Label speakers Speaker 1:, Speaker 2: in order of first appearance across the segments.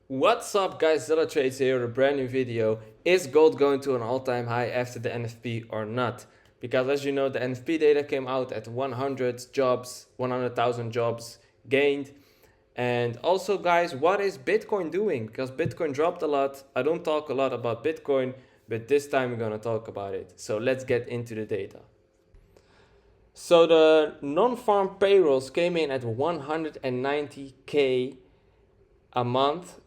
Speaker 1: What's up guys, Zilla Trades here with a brand new video. Is gold going to an all-time high after the NFP or not? Because as you know, the NFP data came out at 100,000 jobs gained. And also guys, what is Bitcoin doing? Because Bitcoin dropped a lot. I don't talk a lot about Bitcoin, but this time we're gonna talk about it. So let's get into the data. So the non-farm payrolls came in at 190K a month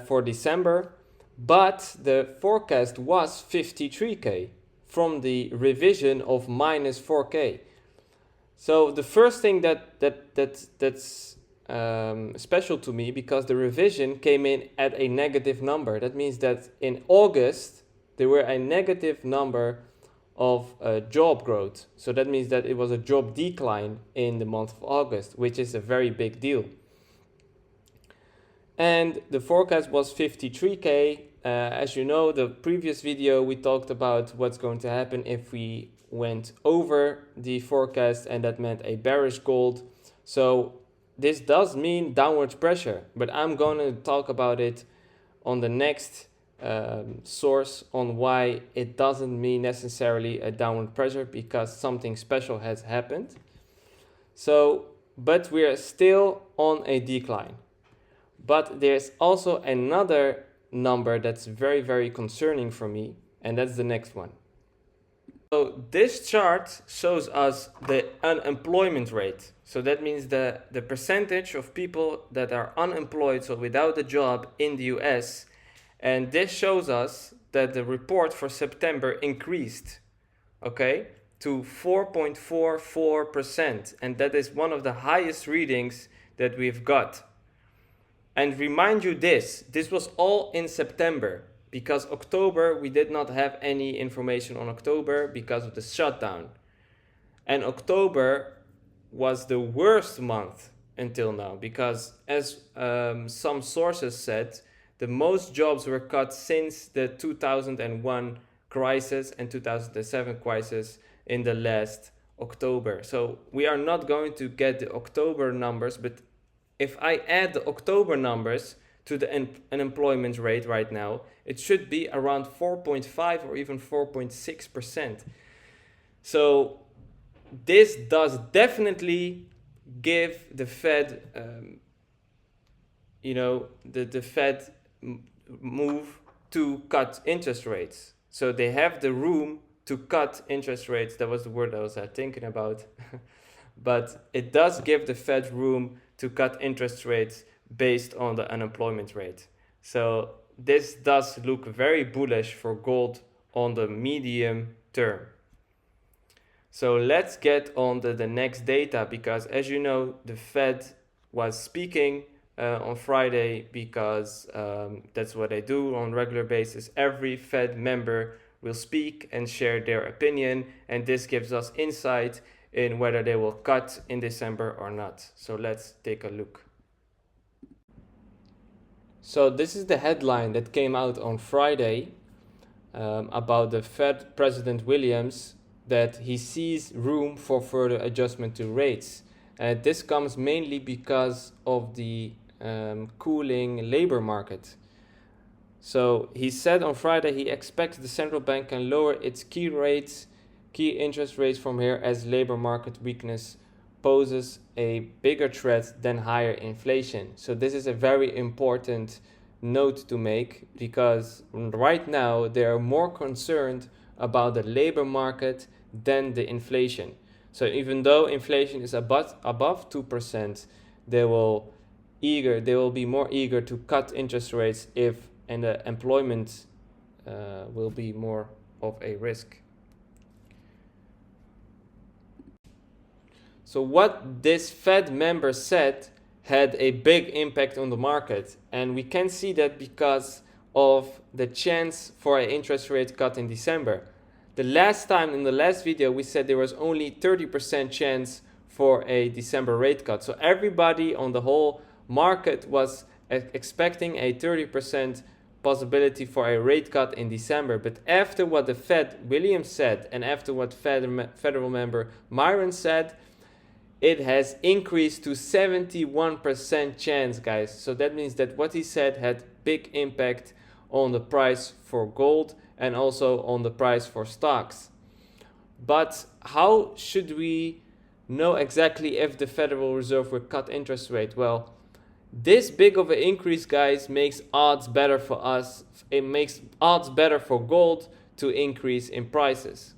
Speaker 1: for December, but the forecast was 53K from the revision of minus 4K. So the first thing that's special to me, because the revision came in at a negative number. That means that in August there were a negative number of job growth. So that means that it was a job decline in the month of August, which is a very big deal. And the forecast was 53K. As you know, the previous video we talked about what's going to happen if we went over the forecast, and that meant a bearish gold. So this does mean downwards pressure, but I'm going to talk about it on the next source on why it doesn't mean necessarily a downward pressure, because something special has happened. So, but we're still on a decline. But there's also another number that's very, very concerning for me, and that's the next one. So this chart shows us the unemployment rate. So that means the percentage of people that are unemployed, so without a job in the US. And this shows us that the report for September increased, okay, to 4.44%. And that is one of the highest readings that we've got. And remind you this was all in September, because October, we did not have any information on October because of the shutdown. And October was the worst month until now, because as some sources said, the most jobs were cut since the 2001 crisis and 2007 crisis in the last October. So we are not going to get the October numbers, but if I add the October numbers to the unemployment rate right now, it should be around 4.5 or even 4.6%. So this does definitely give the Fed, the Fed move to cut interest rates. So they have the room to cut interest rates. That was the word I was thinking about. But it does give the Fed room to cut interest rates based on the unemployment rate. So this does look very bullish for gold on the medium term. So let's get on to the next data, because as you know, the Fed was speaking on Friday, because that's what they do on a regular basis. Every Fed member will speak and share their opinion, and this gives us insight in whether they will cut in December or not. So let's take a look. So this is the headline that came out on Friday about the Fed President Williams, that he sees room for further adjustment to rates. This comes mainly because of the cooling labor market. So he said on Friday he expects the central bank can lower its key interest rates from here, as labor market weakness poses a bigger threat than higher inflation. So this is a very important note to make, because right now they are more concerned about the labor market than the inflation. So even though inflation is above 2%, they will be more eager to cut interest rates and the employment will be more of a risk. So what this Fed member said had a big impact on the market, and we can see that because of the chance for an interest rate cut in December. The last time in the last video we said there was only 30% chance for a December rate cut. So everybody on the whole market was expecting a 30% possibility for a rate cut in December. But after what the Fed Williams said, and after what federal member Miran said, it has increased to 71% chance, guys. So that means that what he said had big impact on the price for gold and also on the price for stocks. But how should we know exactly if the Federal Reserve will cut interest rate? Well, this big of an increase, guys, makes odds better for us. It makes odds better for gold to increase in prices.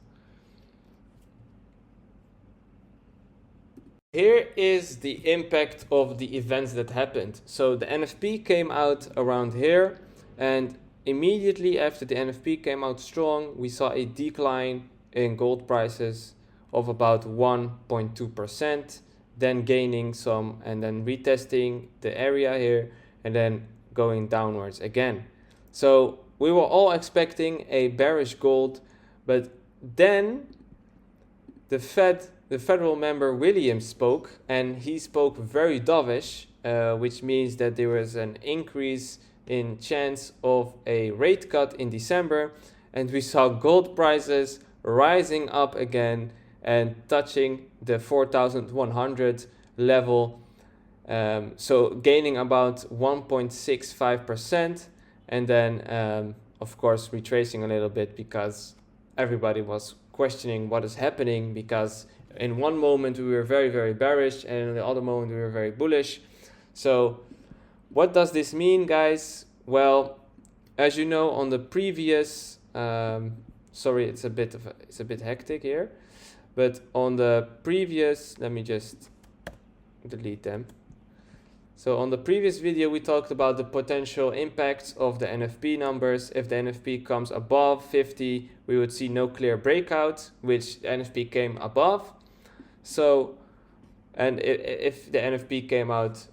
Speaker 1: Here is the impact of the events that happened. So the NFP came out around here, and immediately after the NFP came out strong, we saw a decline in gold prices of about 1.2%, then gaining some and then retesting the area here and then going downwards again. So we were all expecting a bearish gold, but then the federal member Williams spoke, and he spoke very dovish, which means that there was an increase in chance of a rate cut in December, and we saw gold prices rising up again and touching the 4,100 level, so gaining about 1.65%, and then of course retracing a little bit because everybody was questioning what is happening, because in one moment we were very, very bearish and in the other moment we were very bullish. So what does this mean, guys? Well, as you know, on the previous sorry, it's a bit hectic here, but on the previous, let me just delete them. So on the previous video we talked about the potential impacts of the NFP numbers. If the NFP comes above 50, we would see no clear breakout, which the NFP came above. So, and if the NFP came out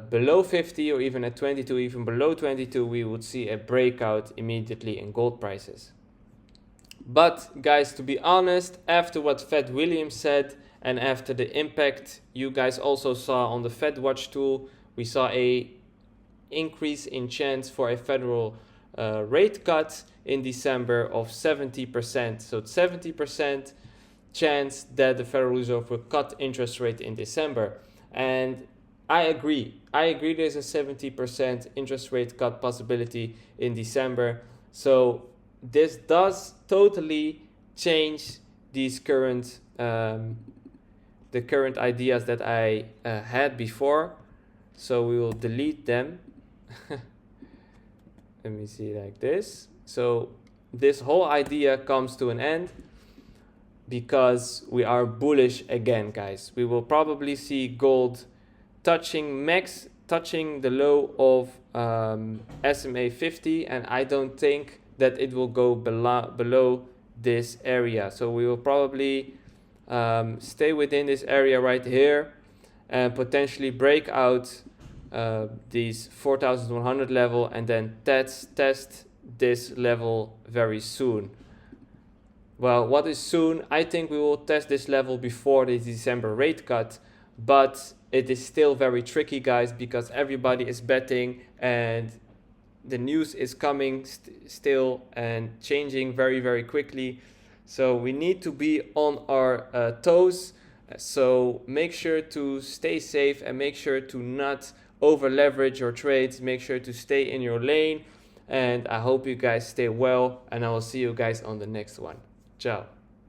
Speaker 1: below 50 or even at 22, even below 22, we would see a breakout immediately in gold prices. But guys, to be honest, after what Fed Williams said and after the impact you guys also saw on the Fed Watch tool, we saw a increase in chance for a federal rate cut in December of 70%. So it's 70% chance that the Federal Reserve will cut interest rate in December. And I agree there's a 70% interest rate cut possibility in December. So this does totally change these current the current ideas that I had before. So we will delete them. Let me see, like this. So this whole idea comes to an end because we are bullish again, guys. We will probably see gold touching the low of SMA 50, and I don't think that it will go below this area. So we will probably stay within this area right here and potentially break out these 4,100 level and then test this level very soon. Well, what is soon? I think we will test this level before the December rate cut, but it is still very tricky, guys, because everybody is betting and the news is coming still and changing very, very quickly. So we need to be on our toes. So make sure to stay safe and make sure to not over leverage your trades. Make sure to stay in your lane. And I hope you guys stay well, and I will see you guys on the next one. Ciao.